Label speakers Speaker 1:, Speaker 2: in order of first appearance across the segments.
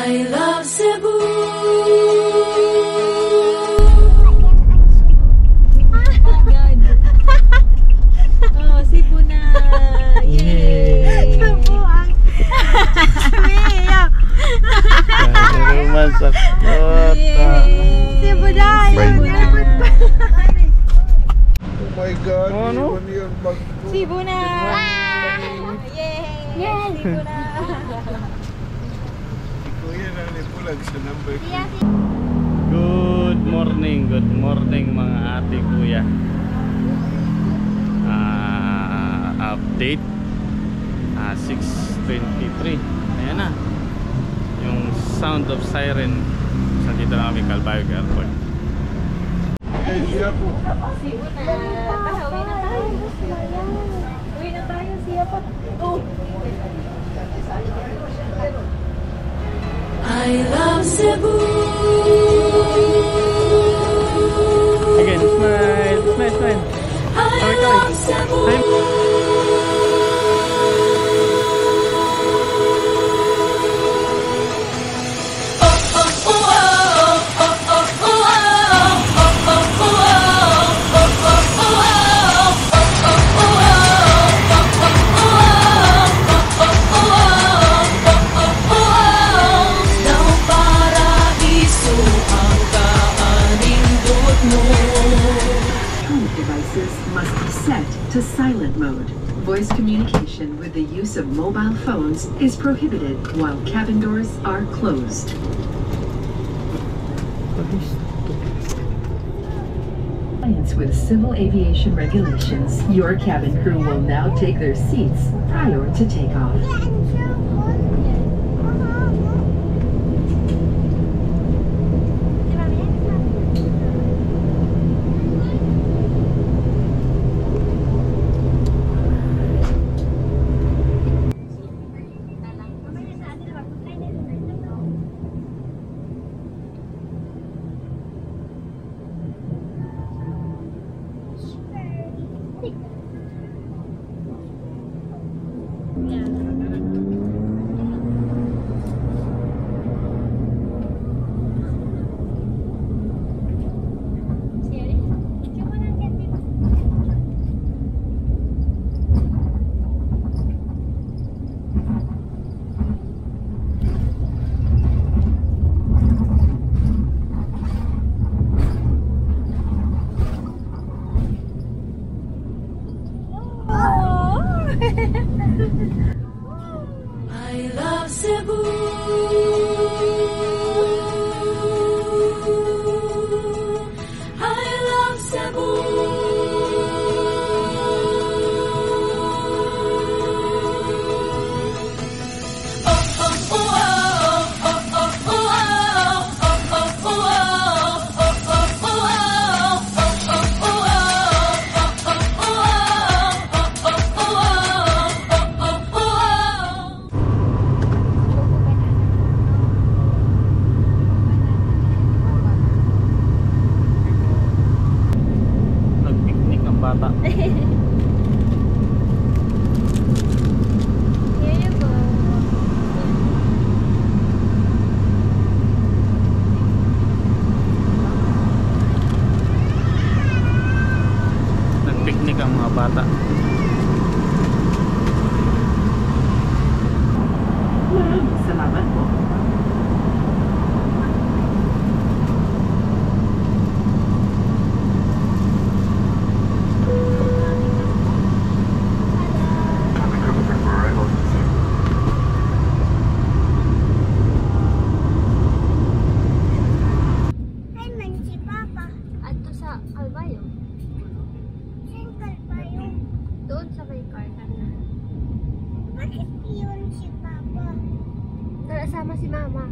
Speaker 1: I love Cebu.
Speaker 2: Oh, Cebu na. Yay!
Speaker 3: Cebu ang
Speaker 4: naman sa kota.
Speaker 3: Cebu na.
Speaker 4: Cebu na.
Speaker 5: Oh my God,
Speaker 4: Ano?
Speaker 5: iwan yung bag ko.
Speaker 2: Cebu na. Yay! Cebu na.
Speaker 5: Kuya na nipulag sa number.
Speaker 4: Good morning mga ate kuya. Update 6:23. Ayan na yung sound of siren sa dito na kami Calbayog Airport.
Speaker 5: Ay, siya po.
Speaker 2: Cebu na. Uwi na tayo. Uwi na tayo. Siya pa. Oh.
Speaker 1: I love Cebu.
Speaker 4: Again, smile.
Speaker 1: I love Cebu.
Speaker 6: Must be set to silent mode. Voice communication with the use of mobile phones is prohibited while cabin doors are closed. Compliance with civil aviation regulations, your cabin crew will now take their seats prior to takeoff.
Speaker 1: I love Cebu. I love Cebu.
Speaker 4: Nag-picnic ang bata. Nag-picnic ang mga bata.
Speaker 6: Salamat po.
Speaker 3: Adto sa Calbayog. Saan Calbayog? Doon sa may car na. Bakit yun si Papa? Sama si Mama.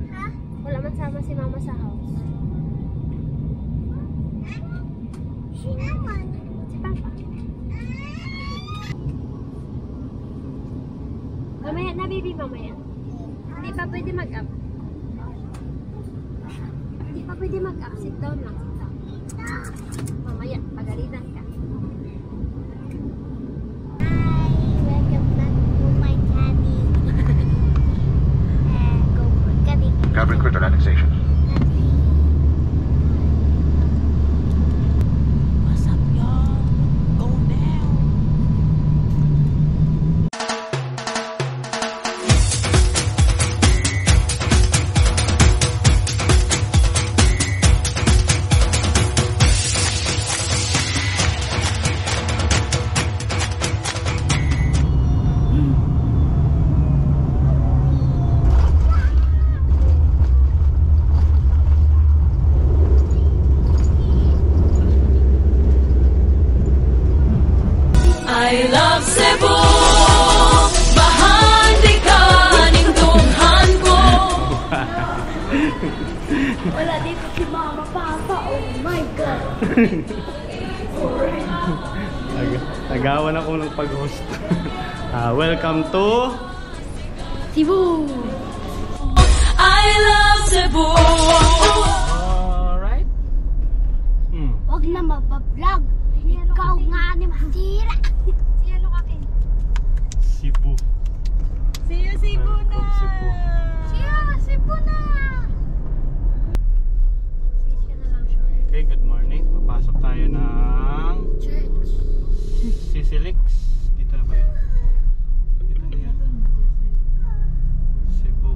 Speaker 3: Ha? Wala man sama si Mama sa house. Sino man? Si Papa. Mamaya na, baby, mamaya. Hindi pa pwede mag-up. Hindi pa pwede mag-up. Sit down lang. Sit down. Mamaya, pagalitan ka. Hi! Welcome back to my channel.
Speaker 7: annexation.
Speaker 1: What's up, y'all? Going down. I love Cebu. Bahandi ka ning tunghan ko.
Speaker 3: Wala dito si Mama, Papa. Oh my God.
Speaker 4: Nagawan ako ng pag-host. Welcome to
Speaker 3: Cebu.
Speaker 1: I love Cebu.
Speaker 4: Alright.
Speaker 3: Huwag na magpa-vlog. Ikaw nga ni masira. Sino ka kin?
Speaker 4: Cebu.
Speaker 2: See you, Cebu na!
Speaker 4: Welcome, Cebu.
Speaker 3: Siya, Cebu na. Please ka na lang, short.
Speaker 4: Okay, good morning. Papasok tayo ng
Speaker 3: Church.
Speaker 4: Sisilix. Dito na ba yan? Dito na yan. Cebu.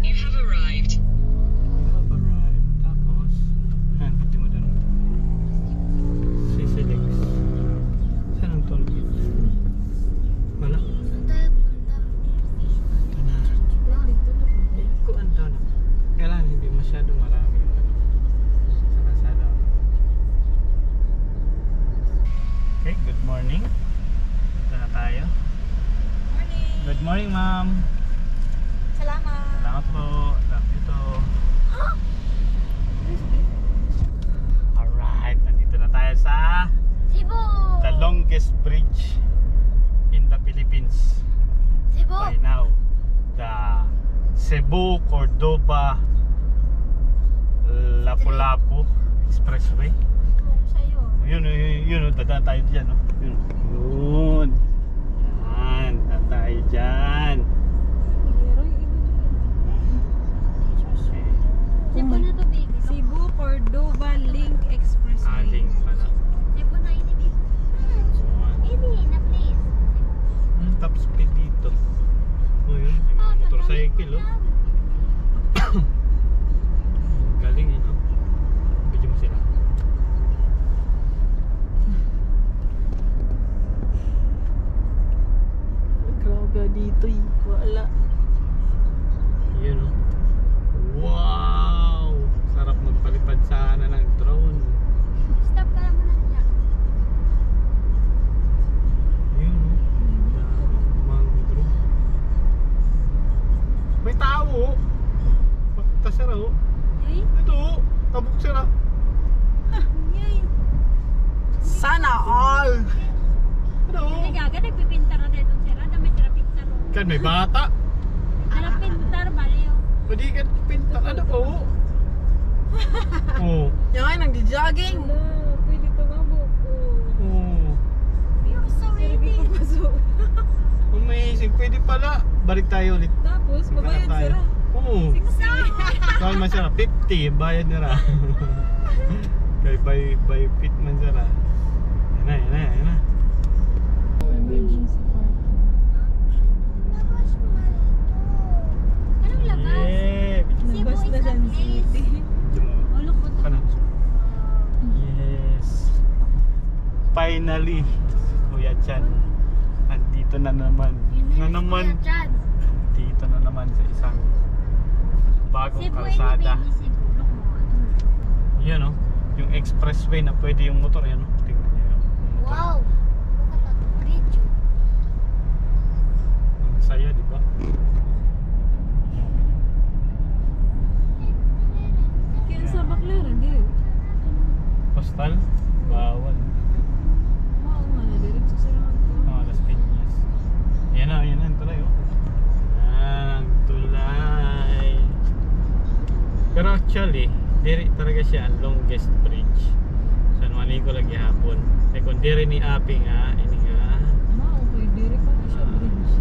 Speaker 6: You have arrived.
Speaker 4: You have arrived. Tapos, pati mo dun. Sisilix. Saan ang toll gate? Wala.
Speaker 3: Saan tayo punta?
Speaker 4: Ito na. Kuan daw na. Kailangan hindi masyado marami yung ano, sa kalsada. Okay, good morning. Ito na tayo.
Speaker 2: Morning!
Speaker 4: Good morning, ma'am.
Speaker 2: Salamat!
Speaker 4: Salamat po. Dito. Alright, nandito na tayo sa
Speaker 3: Cebu.
Speaker 4: the longest bridge in the Philippines
Speaker 3: Cebu.
Speaker 4: by now. The Cebu Cordoba Lapu-Lapu Expressway.
Speaker 3: Sa'yo.
Speaker 4: Yun, dadaan tayo dyan. No? Yun. Yan, dadaan tayo dyan.
Speaker 3: Cebu na to, baby.
Speaker 2: Cebu Cordoba Link Expressway.
Speaker 4: Aling pala.
Speaker 3: Cebu na ini, baby. Ini, na please.
Speaker 4: Top speed dito. O yun, yung mga motorcycle, oh. Galing yun, oh. Video mo sila.
Speaker 2: Grabe dito eh. Wala.
Speaker 4: Yun, oh. Wow! Sarap magpalipad sana ng drone.
Speaker 3: Stop ka lang muna niya.
Speaker 4: Yun, oh. Mangrove. May tao, oh. Pakita siya, oh.
Speaker 3: Yay?
Speaker 4: Ito, oh. Tabok siya na.
Speaker 3: Yay.
Speaker 2: Sana all!
Speaker 4: Ano, oh.
Speaker 3: Nagaga, nagpipintar na dito sila. Dami sila pintar.
Speaker 4: Kan may bata.
Speaker 3: Alam pintar, baliw.
Speaker 4: Pwede ka pinta. Ano po? Oh.
Speaker 2: Yan, nagdi-jogging! Pwede tumabok.
Speaker 4: Oh.
Speaker 3: You're so
Speaker 2: Hindi
Speaker 3: ready.
Speaker 2: ko pasok.
Speaker 4: Amazing. Pwede pala. Balik tayo ulit.
Speaker 2: Tapos, mabayad
Speaker 4: tayo.
Speaker 2: sila.
Speaker 4: Oo.
Speaker 2: 60.
Speaker 4: Kaya man sila. 50. Bayad nila. Kaya by fit man sila. Yan na.
Speaker 2: Emergency park.
Speaker 3: Anong labas?
Speaker 4: Yeah.
Speaker 3: Cebu
Speaker 2: Labas
Speaker 3: is
Speaker 2: na
Speaker 3: a
Speaker 2: San
Speaker 3: place.
Speaker 2: City.
Speaker 3: Oh, look po
Speaker 4: Kana. Yes. Finally. Kuya Chan. Nandito na naman. Dito na naman sa isang bagong
Speaker 3: Cebu
Speaker 4: kalsada.
Speaker 3: baby, Cebu. Look mo.
Speaker 4: Yan, oh. Yung expressway na pwede yung motor. Yan, oh. Tingnan niyo yung motor.
Speaker 3: Wow. Look at that bridge.
Speaker 4: Ang saya, di ba?
Speaker 2: Kaya sa Baclaran, di.
Speaker 4: Postal? Bawal.
Speaker 2: Oo nga na, diretso sila magto.
Speaker 4: Oh, Las Piñas. Yan na, yan na. Tulay, oh. Ang tulay. Pero actually, diri talaga siya ang longest bridge. San Juanico lagi hapon. Eh kung diri ni Aping nga, ini nga.
Speaker 2: Okay, dire pa na siya bridge.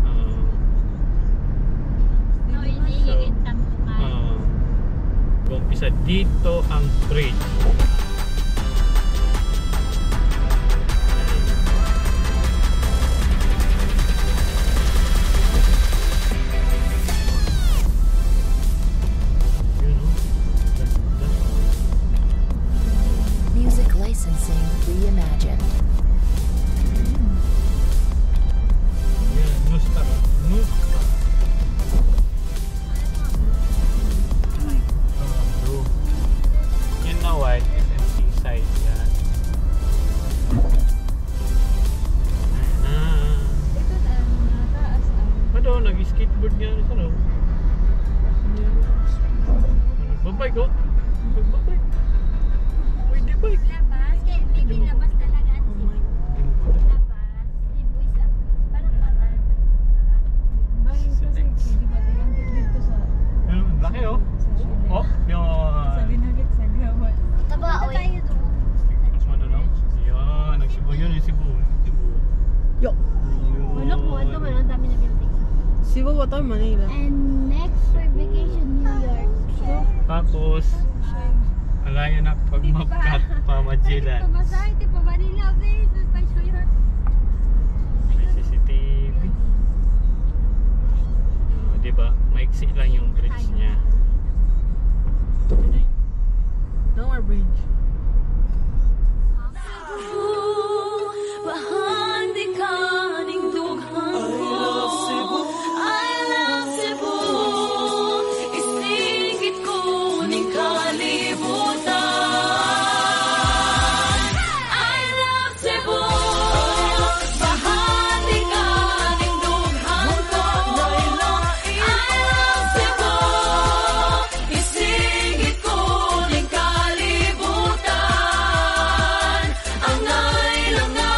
Speaker 3: No, ini yung intang ko.
Speaker 4: So,
Speaker 3: Ay,
Speaker 4: oh.
Speaker 3: hindi.
Speaker 4: So,
Speaker 3: Hindi.
Speaker 4: Umpisa dito ang bridge.
Speaker 1: Music licensing reimagined.
Speaker 4: Yun na white SMC side yan.
Speaker 2: Ito na, taas
Speaker 4: Ano, nag-skateboard nga sa no? Nagbabike oh. Nagbabike. Pwede bike.
Speaker 3: Labas, kaya maybe labas talaga ang Cebu. Labas, Cebu is up. Parang patal.
Speaker 2: Bahay kasi, di ba tinanggit dito sa
Speaker 4: Laki oh. Oh, yung...
Speaker 2: sa binagit sa gawan.
Speaker 3: Taba, tayo doon.
Speaker 4: Ano no? Yun, nagsibo yun yung Cebu.
Speaker 2: Yo!
Speaker 3: Look mo, ito man, ang dami na building.
Speaker 2: Cebu ba ito? Manila.
Speaker 3: And next for vacation, New York.
Speaker 4: Tapos, alayo na pag-mapkat pa Magellan.
Speaker 3: Kamasay, di pa Manila, babe. Pa New York.
Speaker 4: May CCTV. Diba? Maiksi lang yung bridge niya.
Speaker 2: No more bridge.
Speaker 1: Bahan di ka ning dughan ko. I love Cebu. Isingit ko ning kalibutan. I love Cebu. Bahan di ka ning dughan ko. I love Cebu. Isingit ko ning kalibutan. Ang nailang na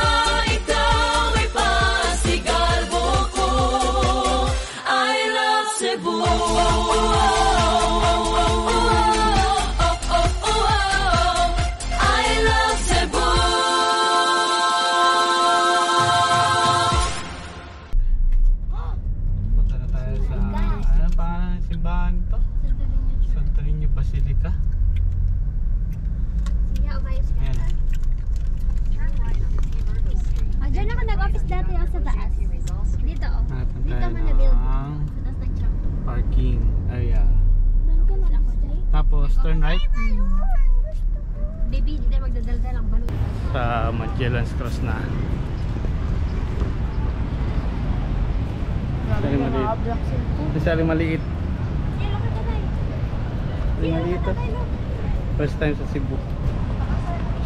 Speaker 1: ikaw ay pasigalbo ko. I love Cebu. I love Cebu.
Speaker 4: Punta na tayo sa... Ano pa ang simbahan to? Santo Niño Basilica.
Speaker 3: Sige, umayos ka.
Speaker 4: Ayan.
Speaker 3: Diyan ako nag-office dati ako sa taas. Dito oh.
Speaker 4: Hanapin
Speaker 3: Dito
Speaker 4: tayo
Speaker 3: man na building.
Speaker 4: ng
Speaker 3: Sa taas nag-truck.
Speaker 4: parking area.
Speaker 3: Doon ka lang ako dyan.
Speaker 4: Tapos turn right
Speaker 3: Baby, hindi tayo magdadaldal ang balon.
Speaker 4: sa Magellan's Cross na. Sali maliit. Sali maliit.
Speaker 3: Yan, lakad ka tayo.
Speaker 4: Sali maliit to. First time sa Cebu.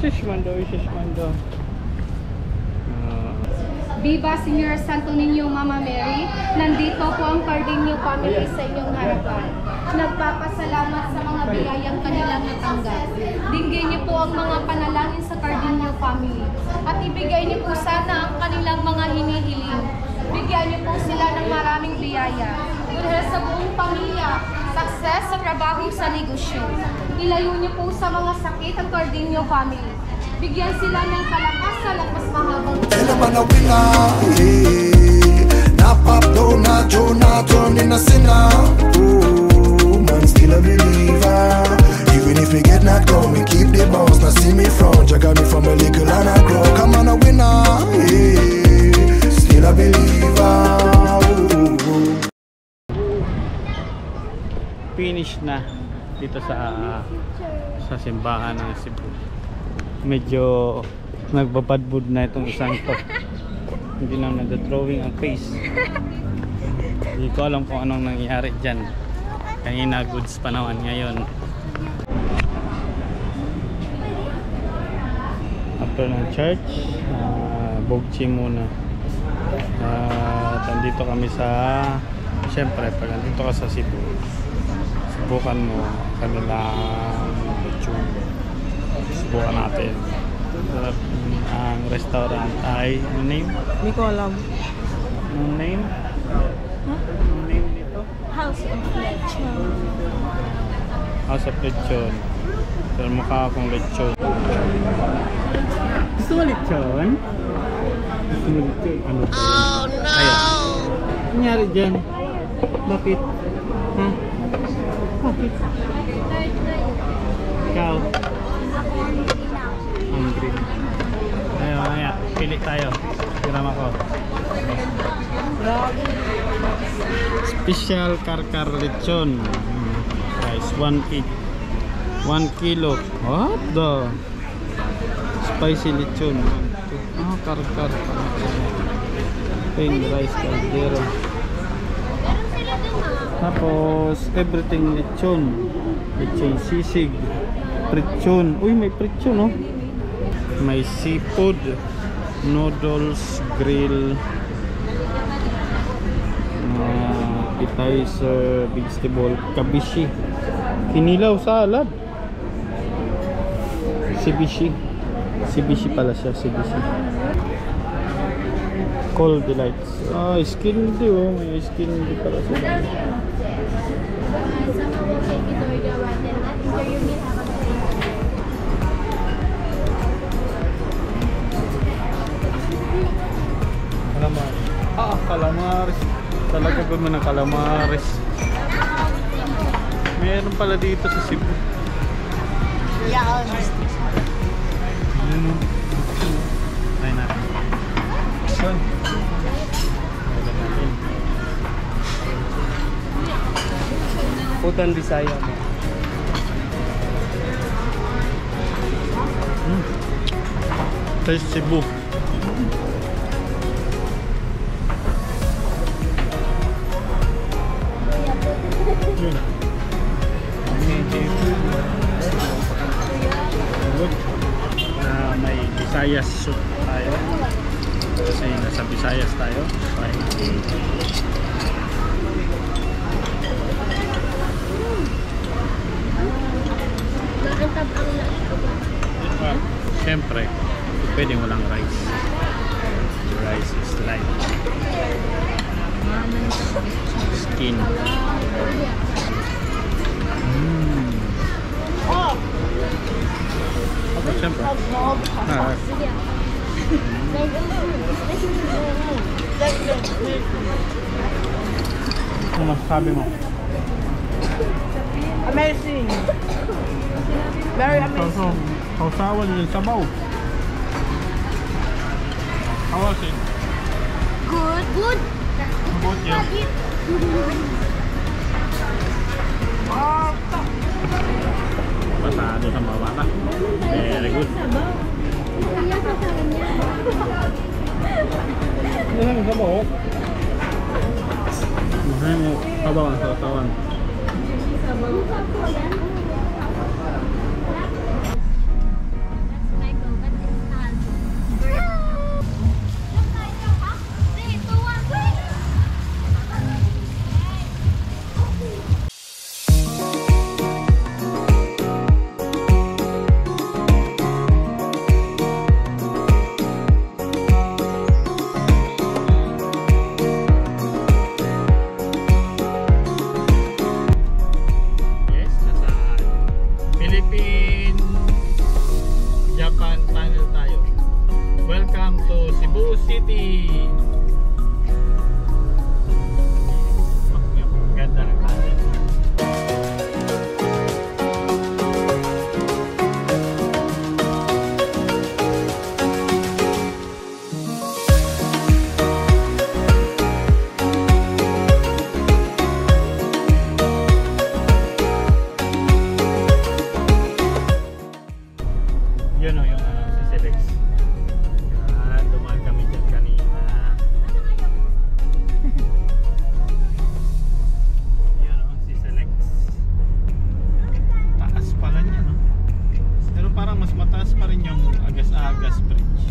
Speaker 4: Shishmando.
Speaker 7: Viva Senior Santo Niño Mama Mary, nandito po ang Cardenio family sa inyong harapan. Nagpapasalamat sa mga biyayang kanilang natanggap. Dinggin niyo po ang mga panalangin sa Cardenio family at ibigay niyo po sana ang kanilang mga hinihiling. Bigyan niyo po sila ng maraming biyaya. Good health sa buong pamilya, success sa trabaho sa negosyo. Ilayo niyo po sa mga sakit ang Cardenio family. Bigyan sila ng kalakasan at mas mahabang
Speaker 8: Tell them I'm a winner, yeah. Now pop down, now Joe, now turn in a sinner. Oh, man, still a believer. Even if we get knocked down, we keep the bounce. Now see me from, Jack got me from a little and I grow. Come on, a winner, yeah. Still a believer.
Speaker 4: Finish na dito sa simbahan ng Cebu. Medyo nagbabadbud na itong isang to. Hindi na nag-drawing ang face. Hindi ko alam kung anong nangyari dyan. Kanina goods pa naman, ngayon after ng church, bogchi muna. Nandito kami sa, syempre pag nandito ka sa Cebu, subukan mo kanilang lechon. Subukan natin. Ang restaurant ay, ano name?
Speaker 2: Hindi ko alam.
Speaker 4: Anong name? Anong name nito?
Speaker 2: House of Lechon.
Speaker 4: House of Lechon. Pero mukha akong lechon. Gusto mo lechon? Gusto mo lechon? Ano ba? Oh no! Ayan. Nangyari dyan? Bakit? Ha? Bakit? Ikaw?
Speaker 3: Ako ang ilaw.
Speaker 4: Ang green. Ayun, ayan. Pili tayo. Gram ako. Special karkar lechon. Guys, 1.8. 1 kilo. What the? Spicy lechon. Ah, karkar. Plain rice caldero.
Speaker 3: Meron sila dun
Speaker 4: Tapos, everything lechon. Lechon sisig. Prechon. Uy, may prechon, oh. May seafood. Noodles, grill. Appetizer, vegetable, kabishi. Kinilaw salad. Ceviche. Ceviche pala siya, ceviche. Cold delights. Ah, skin di oh. May skin di pala siya.
Speaker 3: Sama will take it or the one and that enjoy your meal. Have a good day.
Speaker 4: Calamari. Ah, calamares. Talaga ba man ang calamares? Meron pala dito sa Cebu. Try natin. Son.
Speaker 9: Putan Bisaya mo.
Speaker 4: Taste Cebu. Yun. Good. May Visayas soup tayo. Kasi nasa Visayas tayo. Siyempre, pwedeng walang rice. Rice is light. Skin. Okay, siyempre. Ano masasabi mo?
Speaker 2: Amazing. Very amazing.
Speaker 4: Sausawan yung sabaw. How was it?
Speaker 3: Good. Good.
Speaker 4: Good, yeah. Pasado sa baba ka. Very good. Ano lang sabaw? Mahal mo sabaw ang sausawan. Japan tunnel tayo. Welcome to Cebu City. Ganda ng tunnel. Yun o yung si Celex. Yan, dumaan kami dyan kanina. Yun o si Celex. Taas pala niya, no? Pero parang mas mataas pa rin yung Agas-Agas Bridge.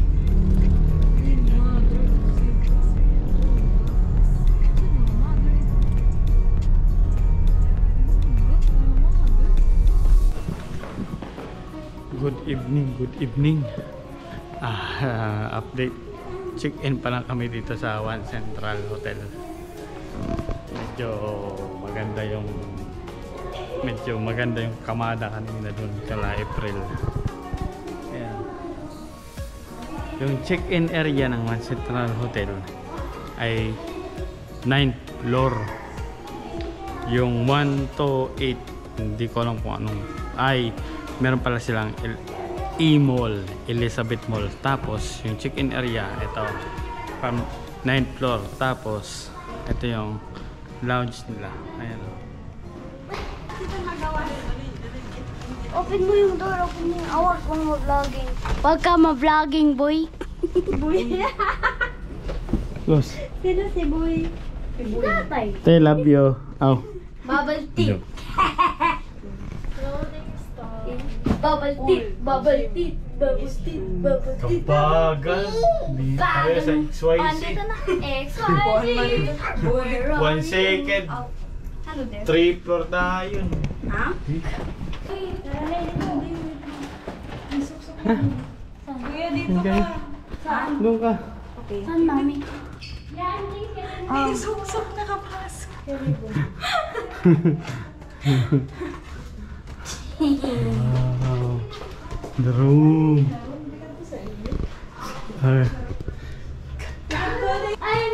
Speaker 4: Good evening. Update. Check-in pa lang kami dito sa One Central Hotel. Medyo maganda yung kamada kanina doon kala April. Ayan. Yung check-in area ng One Central Hotel ay 9th floor. Yung 1 to 8, hindi ko alam kung anong ay meron pala silang E-Mall, Elizabeth Mall. Tapos yung check-in area, ito from 9th floor. Tapos ito yung lounge nila. Ayan.
Speaker 3: Open mo yung door, open mo yung awak kung ma-vlogging. Huwag ka ma-vlogging, boy. Boy.
Speaker 4: Close.
Speaker 3: Sino si boy? Si boy. Tatay.
Speaker 4: Te, love you. Oh.
Speaker 3: Bubble tea. Bubble tea, bubble tea, bubble tea, bubble tea.
Speaker 4: Kabagal. Di tayo sa XYZ.
Speaker 3: Andito na. XYZ.
Speaker 4: 1 second.
Speaker 3: Ano din?
Speaker 4: 3 floor tayo.
Speaker 3: Ha?
Speaker 2: Kuya, dito ka.
Speaker 4: Doon ka.
Speaker 3: Saan, mami?
Speaker 2: Ay, suksok nakapasok.
Speaker 4: Wow. The room.
Speaker 3: I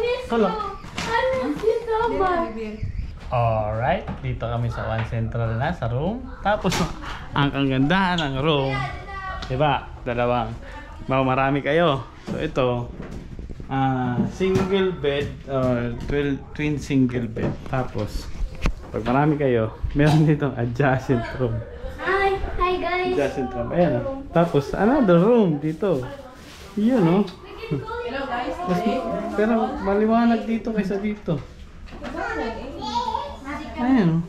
Speaker 3: miss you.
Speaker 4: Hello.
Speaker 3: I miss you so much.
Speaker 4: Alright, dito kami sa One Central na sa room. Tapos ang kagandahan ng room, diba? Marami kayo. So ito, single bed or twin single bed. Tapos pag marami kayo, meron dito adjacent room.
Speaker 3: Hi guys.
Speaker 4: Adjacent room. Ayan. Tapos another room dito. Yun, no? Pero maliwanag dito kaysa dito. Ayan.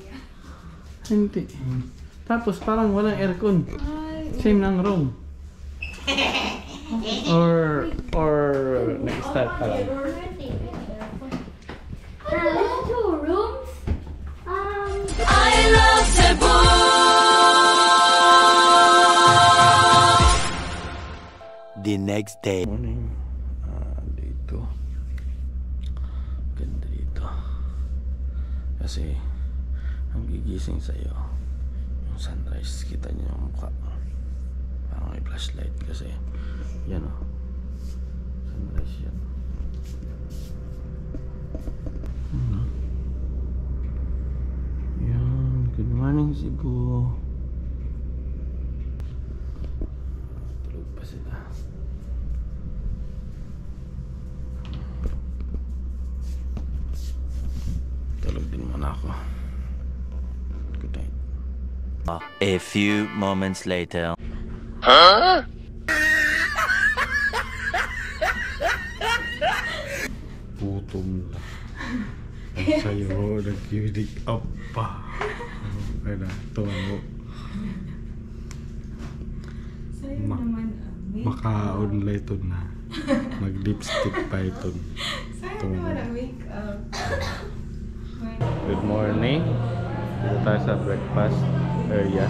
Speaker 4: Hindi. Tapos parang walang aircon. Same ng room. Or nag-start pa lang.
Speaker 3: Two rooms.
Speaker 1: I love Cebu.
Speaker 9: The next day.
Speaker 4: Morning. Dito. Ganda dito. Kasi ang gigising sa'yo yung sunrise, kita niyo yung mukha. Parang may flashlight kasi yan o. Sunrise yan. Yan. Good morning, Cebu. Tulog pa sila. Tulog din muna ako. Good night.
Speaker 9: A few moments later.
Speaker 4: Gutom na. Ang sayo, nag-kilig up pa. Kaya na, tungo.
Speaker 2: Sa'yo naman.
Speaker 4: Maka-online ito na. Mag-lipstick pa ito.
Speaker 2: Sa'yo naman, wake up.
Speaker 4: Good morning. Dito tayo sa breakfast area.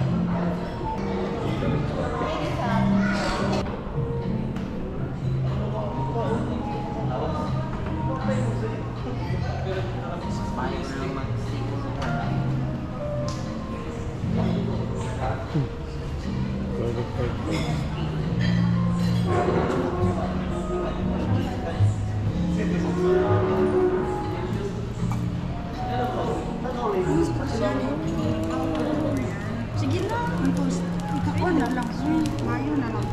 Speaker 2: Sige na. Ikaw na lang. Mayo na lang.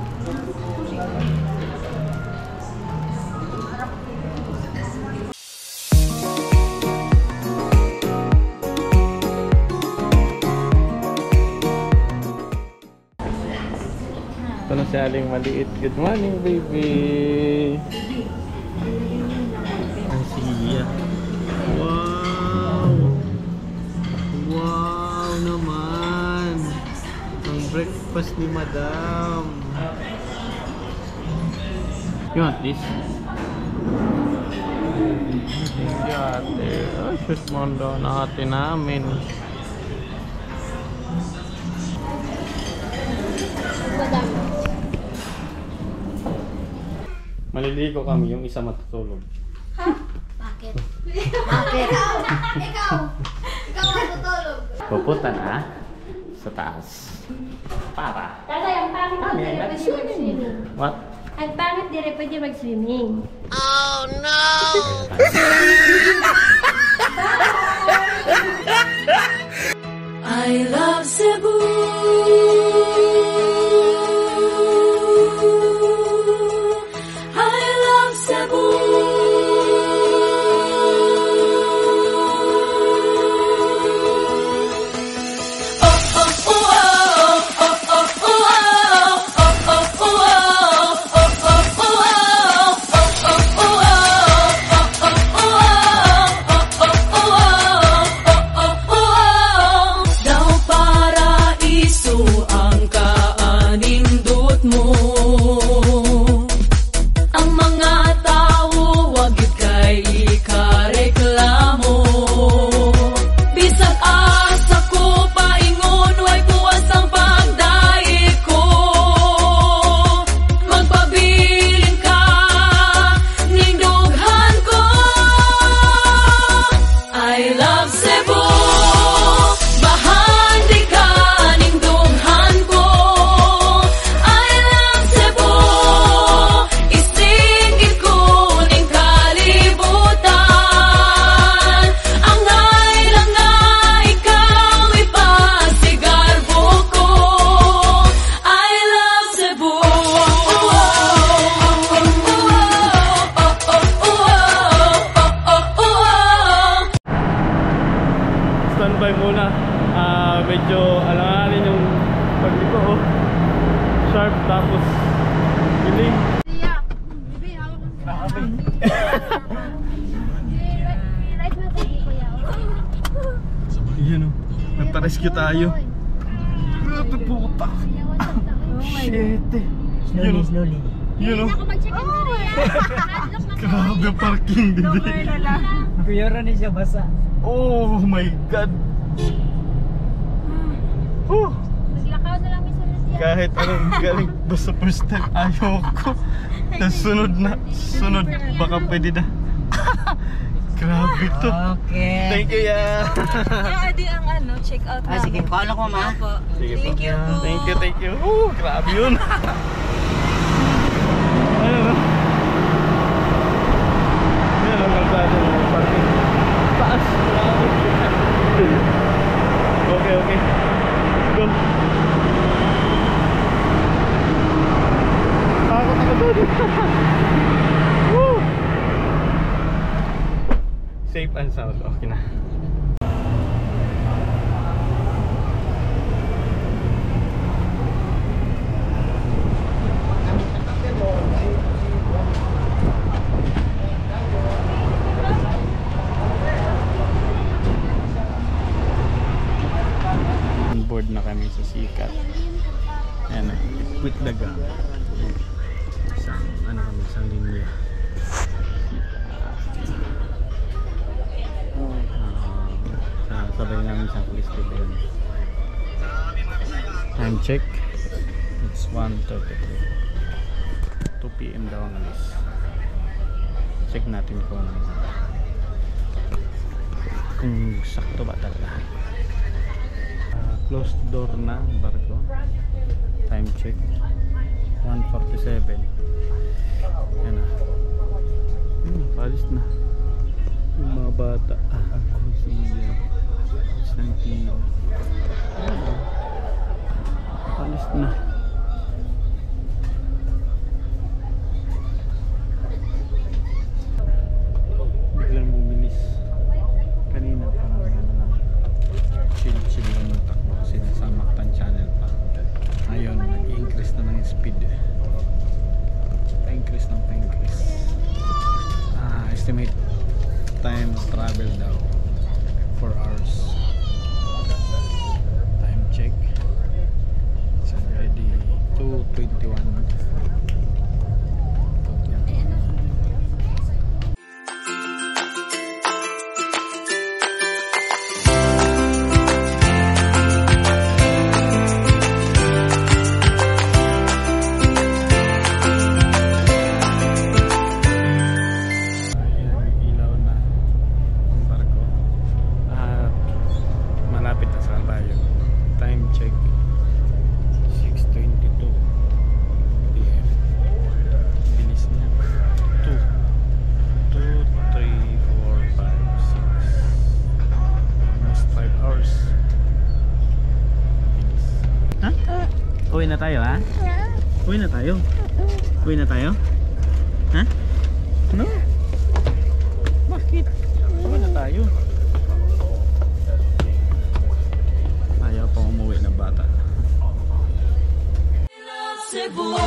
Speaker 4: Ito na si Aling maliit. Good morning, baby. Ang siya. Wow! Wow naman! Ang breakfast ni Madam. You want this? Thank you, ate. Oh, shoot mo daw na ate namin. Maliligo kami, yung isa matutulog.
Speaker 3: Bakit? Bakit? Ikaw matutulog.
Speaker 4: Pupunta na sa taas. Para.
Speaker 3: Tatay, ang pangit
Speaker 4: Kami
Speaker 3: di rin pwede mag-swimming.
Speaker 4: What?
Speaker 3: Ang pangit di rin pwede mag-swimming.
Speaker 1: I love Cebu.
Speaker 3: Right mo tayo, kuya.
Speaker 4: Yan o. Nagpa-rescue tayo. Grabe puta. Shit.
Speaker 10: Slowly.
Speaker 4: Yun o.
Speaker 3: Ako mag-check in na rin.
Speaker 4: Grabe parking didi.
Speaker 10: Kuya rin siya basa.
Speaker 4: Oh my god.
Speaker 3: Naglakaw na lang may sunod yan.
Speaker 4: Kahit anong galing basta first time ayoko. Tapos sunod baka pwede na. Grabe to.
Speaker 10: Okay.
Speaker 4: Thank you ya.
Speaker 1: Adi ang check out na.
Speaker 10: Sige, kala ko ma.
Speaker 4: Sige po.
Speaker 1: Thank you po.
Speaker 4: Thank you. Grabe yun. Ayun o. Ayun o, kalsada ng parking. Taas. Okay. Go. Takot ako doon. Woo! Safe and sound. Okay na. Board na kami sa sikat. Ayan na, quit daga. Isang linya. Sabay namin sa police station. Time check. It's 1:33. 2 PM daw ang alis. Check natin kung sakto ba talaga. Closed door na barko. Time check 1:47. Yan na. Palis na yung mga bata. Palis na. Biglang bumilis. Kanina parang chill lang yung takbo kasi nasa Mactan channel pa. Ngayon nag-increase na ng speed. Pa-increase. Estimate time of travel daw 4 hours. Time check. It's already 2:21. Uwi na tayo ha? Uwi na tayo? Uwi na tayo? Ha? Ano? Bakit? Uwi na tayo. Ayaw pa umuwi na bata.
Speaker 1: Cebu.